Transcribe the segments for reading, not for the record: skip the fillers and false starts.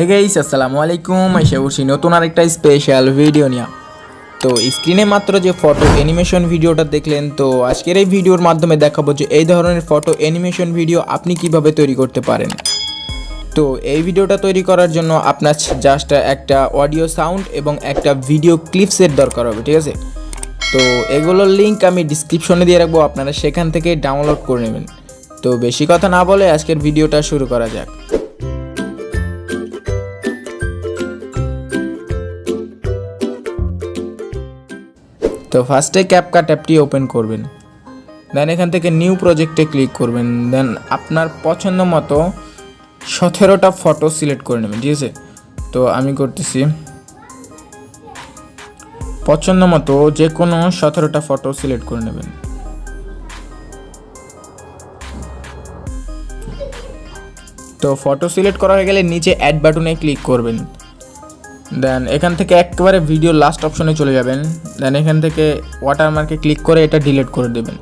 Hey guys আসসালামু আলাইকুম। আশা করছি নতুন আরেকটা স্পেশাল ভিডিও নিয়ে। তো স্ক্রিনে মাত্র যে ফটো অ্যানিমেশন ভিডিওটা দেখলেন, তো আজকের এই ভিডিওর মাধ্যমে দেখাবো যে এই ধরনের ফটো অ্যানিমেশন ভিডিও আপনি কিভাবে তৈরি করতে পারেন। তো এই ভিডিওটা তৈরি করার জন্য আপনার জাস্ট একটা অডিও সাউন্ড এবং একটা ভিডিও ক্লিপসের দরকার হবে, ঠিক আছে। তো এগুলোর লিঙ্ক আমি ডিসক্রিপশনে দিয়ে রাখবো, আপনারা সেখান থেকে ডাউনলোড করে নেবেন। তো বেশি কথা না বলে আজকের ভিডিওটা শুরু করা যাক। তো ফার্স্টে ক্যাপকাট অ্যাপটি ওপেন করবেন, দেন এখান থেকে নিউ প্রজেক্টে ক্লিক করবেন, দেন আপনার পছন্দ মতো 17টা ফটো সিলেক্ট করে নেবেন, ঠিক আছে। তো আমি করতেছি পছন্দ মতো যে কোনো 17টা ফটো সিলেক্ট করে নেবেন। তো ফটো সিলেক্ট করা হয়ে গেলে নিচে অ্যাড বাটনে ক্লিক করবেন, দেন এখান থেকে একেবারে ভিডিও লাস্ট অপশনে চলে যাবেন, দেন এখান থেকে ওয়াটারমার্কে ক্লিক করে এটা ডিলিট করে দেবেন।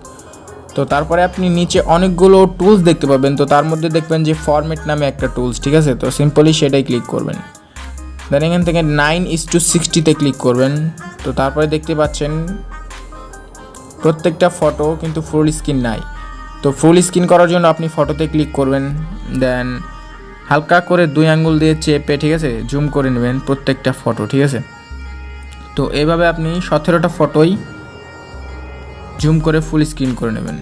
তো তারপরে আপনি নিচে অনেকগুলো টুলস দেখতে পাবেন, তো তার মধ্যে দেখবেন যে ফরম্যাট নামে একটা টুলস, ঠিক আছে। তো সিম্পলি সেটাই ক্লিক করবেন, দেন এখান থেকে 9:60 ক্লিক করবেন। তো তারপরে দেখতে পাচ্ছেন প্রত্যেকটা ফটো কিন্তু ফুল স্ক্রিন নাই। তো ফুল স্ক্রিন করার জন্য আপনি ফটোতে ক্লিক করবেন, দেন হালকা করে 2 আঙ্গুল দিয়ে চেপে, ঠিক আছে, জুম করে নেবেন প্রত্যেকটা ফটো, ঠিক আছে। তো এইভাবে আপনি 17টা ফটোই জুম করে ফুল স্ক্রিন করে নেবেন।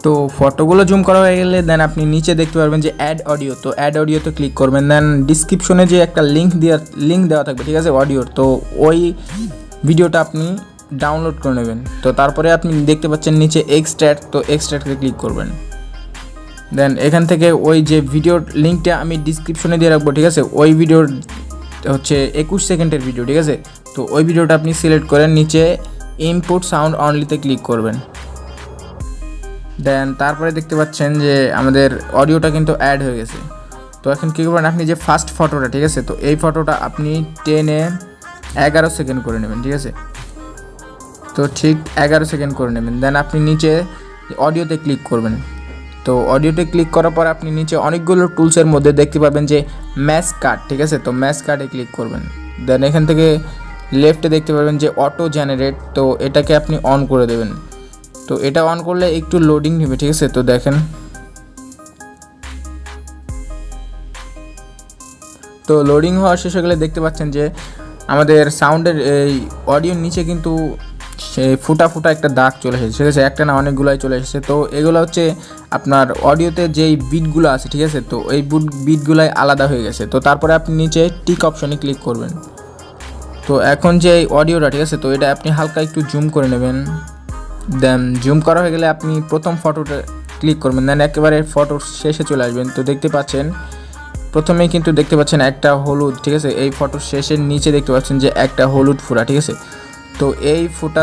তো ফটোগুলো জুম করা হয়ে গেলে দেন আপনি নিচে দেখতে পারবেন যে অ্যাড অডিও, তো অ্যাড অডিওতে ক্লিক করবেন, দেন ডিসক্রিপশনে যে একটা লিঙ্ক দেওয়া থাকবে, ঠিক আছে, অডিওর। তো ওই ভিডিওটা আপনি ডাউনলোড করে নেবেন। তো তারপরে আপনি দেখতে পাচ্ছেন নিচে এক্সট্র্যাক্ট, তো এক্সট্র্যাক্টে ক্লিক করবেন, দেন এখান থেকে ওই যে ভিডিওর লিঙ্কটা আমি ডিসক্রিপশনে দিয়ে রাখবো, ঠিক আছে। ওই ভিডিওর হচ্ছে 21 সেকেন্ডের ভিডিও, ঠিক আছে। তো ওই ভিডিওটা আপনি সিলেক্ট করেন, নিচে ইনপুট সাউন্ড অনলিতে ক্লিক করবেন, দেন তারপরে দেখতে পাচ্ছেন যে আমাদের অডিওটা কিন্তু অ্যাড হয়ে গেছে। তো এখন কী করবেন, আপনি যে ফার্স্ট ফটোটা, ঠিক আছে, তো এই ফটোটা আপনি 10-11 সেকেন্ড করে নেবেন, ঠিক আছে। তো ঠিক 11 সেকেন্ড করে নেবেন, দেন আপনি নিচে অডিওতে ক্লিক করবেন। তো অডিওতে ক্লিক করার পর আপনি নিচে অনেকগুলো টুলসের মধ্যে দেখতে পাবেন যে ম্যাশ কাট, ঠিক আছে। তো ম্যাশ কাটে ক্লিক করবেন, দেন এখান থেকে লেফটে দেখতে পাবেন যে অটো জেনারেট, তো এটাকে আপনি অন করে দেবেন। তো এটা অন করলে একটু লোডিং নেবে, ঠিক আছে। তো দেখেন, তো লোডিং হওয়া শেষ হয়ে গেলে দেখতে পাচ্ছেন যে আমাদের সাউন্ডের এই অডিওর নিচে কিন্তু সেই ফুটা একটা দাগ চলে এসেছে, ঠিক আছে। একটা না, অনেকগুলাই চলে এসেছে। তো এগুলো হচ্ছে আপনার অডিওতে যেই বিটগুলো আছে, ঠিক আছে, তো এই বিটগুলাই আলাদা হয়ে গেছে। তো তারপরে আপনি নিচে টিক অপশনে ক্লিক করবেন। তো এখন যে অডিওটা, ঠিক আছে, তো এটা আপনি হালকা একটু জুম করে নেবেন, দেন জুম করা হয়ে গেলে আপনি প্রথম ফটোটা ক্লিক করবেন, দেন একেবারে ফটোর শেষে চলে আসবেন। তো দেখতে পাচ্ছেন প্রথমেই কিন্তু দেখতে পাচ্ছেন একটা হলুদ, ঠিক আছে। এই ফটোর শেষের নিচে দেখতে পাচ্ছেন যে একটা হলুদ ফুটা, ঠিক আছে। তো এই ফুটা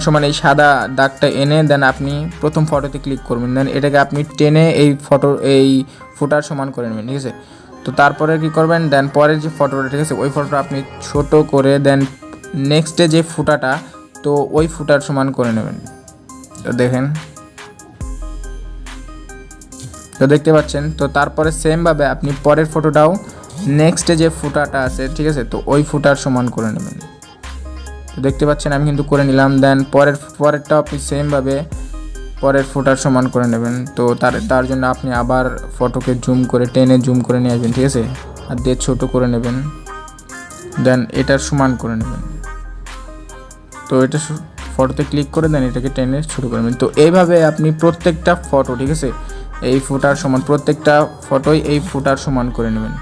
সমান এই সাদা দাগটা এনে দেন আপনি প্রথম ফটোতে ক্লিক করবেন, দেন এটাকে আপনি টেনে এই ফুটার সমান করে নেবেন, ঠিক আছে। তো তারপরে কী করবেন, দেন পরের যে ফটোটা, ঠিক আছে, ওই ফটোটা আপনি ছোট করে দেন নেক্সটে যে ফুটাটা, তো ওই ফুটার সমান করে নেবেন। তো দেখেন, তো দেখতে পাচ্ছেন। তো তারপরে সেমভাবে আপনি পরের ফটোটাও নেক্সটে যে ফুটাটা আছে, ঠিক আছে, তো ওই ফুটার সমান করে নেবেন। তো দেখতে পাচ্ছেন আমি কিন্তু করে নিলাম, দেন পরেরটাও আপনি সেমভাবে পরের ফুটার সমান করে নেবেন। তো তার জন্য আপনি আবার ফটোকে জুম করে টেনে জুম করে নিয়ে আসবেন, ঠিক আছে, আর দিয়ে ছোটো করে নেবেন, দেন এটার সমান করে নেবেন। তো এটা ফটোতে ক্লিক করে দেন এটাকে টেনে ছোটো করে নেবেন। তো এইভাবে আপনি প্রত্যেকটা ফটো, ঠিক আছে, এই ফুটার সমান, প্রত্যেকটা ফটোই এই ফুটার সমান করে নেবেন।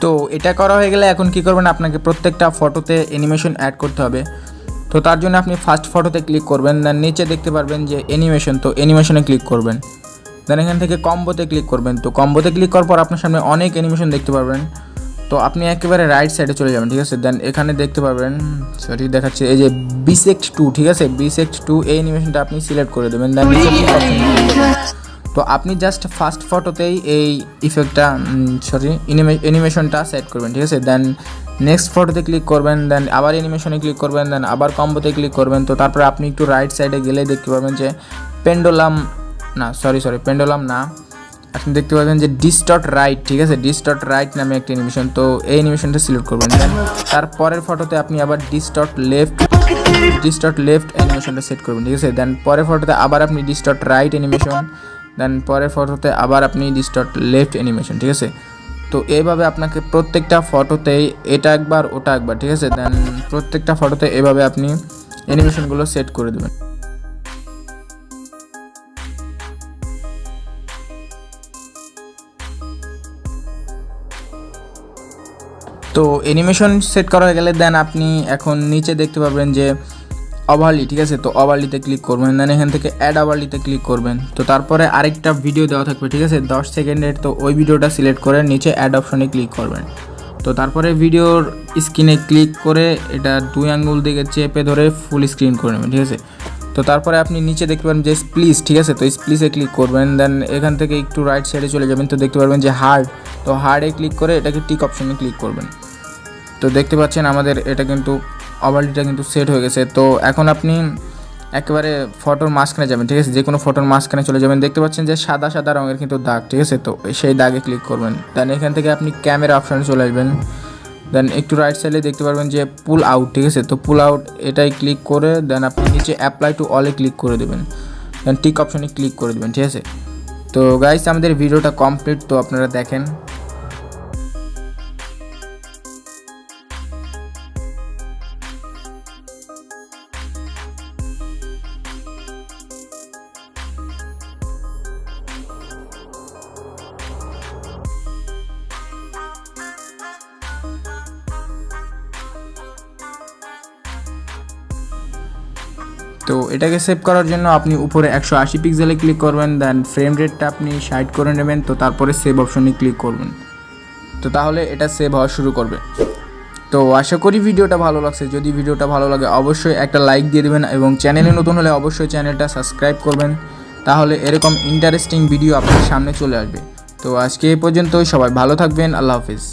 তো এটা করা হয়ে গেলে এখন কি করবেন, আপনাকে প্রত্যেকটা ফটোতে অ্যানিমেশন অ্যাড করতে হবে। তো তার জন্য আপনি ফার্স্ট ফটোতে ক্লিক করবেন, দেন নিচে দেখতে পারবেন যে অ্যানিমেশন, তো অ্যানিমেশনে ক্লিক করবেন, দেন এখান থেকে কম্বোতে ক্লিক করবেন। তো কম্বোতে ক্লিক করার পর আপনার সামনে অনেক অ্যানিমেশন দেখতে পারবেন। তো আপনি একেবারে রাইট সাইডে চলে যাবেন, ঠিক আছে। দেন এখানে দেখতে পারবেন, সরি দেখাচ্ছে, এই যে বিসেক্ট 2, ঠিক আছে, বিসেক্ট 2 এই অ্যানিমেশনটা আপনি সিলেক্ট করে দেবেন। দেন তো আপনি জাস্ট ফার্স্ট ফটোতেই এই ইফেক্টটা অ্যানিমেশনটা সেট করবেন, ঠিক আছে। দেন নেক্সট ফটোতে ক্লিক করবেন, দেন আবার অ্যানিমেশনে ক্লিক করবেন, দেন আবার কম্বোতে ক্লিক করবেন। তো তারপরে আপনি একটু রাইট সাইডে গেলেই দেখতে পাবেন যে পেন্ডুলাম না, আপনি দেখতে পাবেন যে ডিস্টর্ট রাইট, ঠিক আছে, ডিস্টর্ট রাইট নামে একটা অ্যানিমেশন। তো এই অ্যানিমেশনটা সিলেক্ট করবেন। দেন তারপরের ফটোতে আপনি আবার ডিস্টর্ট লেফট অ্যানিমেশনটা সেট করবেন, ঠিক আছে। দেন পরের ফটোতে আবার আপনি ডিস্টর্ট রাইট অ্যানিমেশন, দেন পরের ফটোতে আবার আপনি ডিস্টর্ট লেফট অ্যানিমেশন, ঠিক আছে। তো এইভাবে আপনাকে প্রত্যেকটা ফটোতেই এটা একবার ওটা একবার, ঠিক আছে। দেন প্রত্যেকটা ফটোতে এভাবে আপনি অ্যানিমেশনগুলো সেট করে দেবেন। তো অ্যানিমেশন সেট করা হয়ে গেলে দেন আপনি এখন নিচে দেখতে পাবেন যে ওভারলি, ঠিক আছে। তো ওভারলিতে ক্লিক করবেন, দেন এখান থেকে অ্যাড ওভারলিতে ক্লিক করবেন। তো তারপরে আরেকটা ভিডিও দেওয়া থাকবে, ঠিক আছে, 10 সেকেন্ডের। তো ওই ভিডিওটা সিলেক্ট করে নিচে অ্যাড অপশনে ক্লিক করবেন। তো তারপরে ভিডিওর স্ক্রিনে ক্লিক করে এটা 2 আঙ্গুল দিকে চেপে ধরে ফুল স্ক্রিন করে নেবেন, ঠিক আছে। তো তারপরে আপনি নিচে দেখতে পাবেন যে স্প্লিস, ঠিক আছে। তো স্প্লিসে ক্লিক করবেন, দেন এখান থেকে একটু রাইট সাইডে চলে যাবেন। তো দেখতে পারবেন যে হার্ড, তো হার্ডে ক্লিক করে এটাকে টিক অপশনে ক্লিক করবেন। তো দেখতে পাচ্ছেন আমাদের এটা কিন্তু ওভারলিটা কিন্তু সেট হয়ে গেছে। তো এখন আপনি একেবারে ফটোর মাঝখানে যাবেন, ঠিক আছে, যে কোনো ফটোর মাঝখানে চলে যাবেন। দেখতে পাচ্ছেন যে সাদা সাদা রঙের কিন্তু দাগ, ঠিক আছে। তো সেই দাগে ক্লিক করবেন, দেন এখান থেকে আপনি ক্যামেরা অপশানে চলে আসবেন। দেন একটু রাইট সাইডে দেখতে পারবেন যে পুল আউট, ঠিক আছে। তো পুল আউট এটাই ক্লিক করে দেন আপনি নিচে অ্যাপ্লাই টু অলে ক্লিক করে দেবেন, দেন টিক অপশানে ক্লিক করে দেবেন, ঠিক আছে। তো গাইস আমাদের ভিডিওটা কমপ্লিট, তো আপনারা দেখেন। তো এটাকে সেভ করার জন্য আপনি উপরে 180 পিক্সেলে ক্লিক করবেন, দেন ফ্রেম রেটটা আপনি 60 করে নেবেন। তো তারপরে সেভ অপশনে ক্লিক করবেন। তো তাহলে এটা সেভ হওয়া শুরু করবে। তো আশা করি ভিডিওটা ভালো লাগছে। যদি ভিডিওটা ভালো লাগে অবশ্যই একটা লাইক দিয়ে দেবেন, এবং চ্যানেলে নতুন হলে অবশ্যই চ্যানেলটা সাবস্ক্রাইব করবেন, তাহলে এরকম ইন্টারেস্টিং ভিডিও আপনার সামনে চলে আসবে। তো আজকে এই পর্যন্তই, সবাই ভালো থাকবেন, আল্লাহ হাফিজ।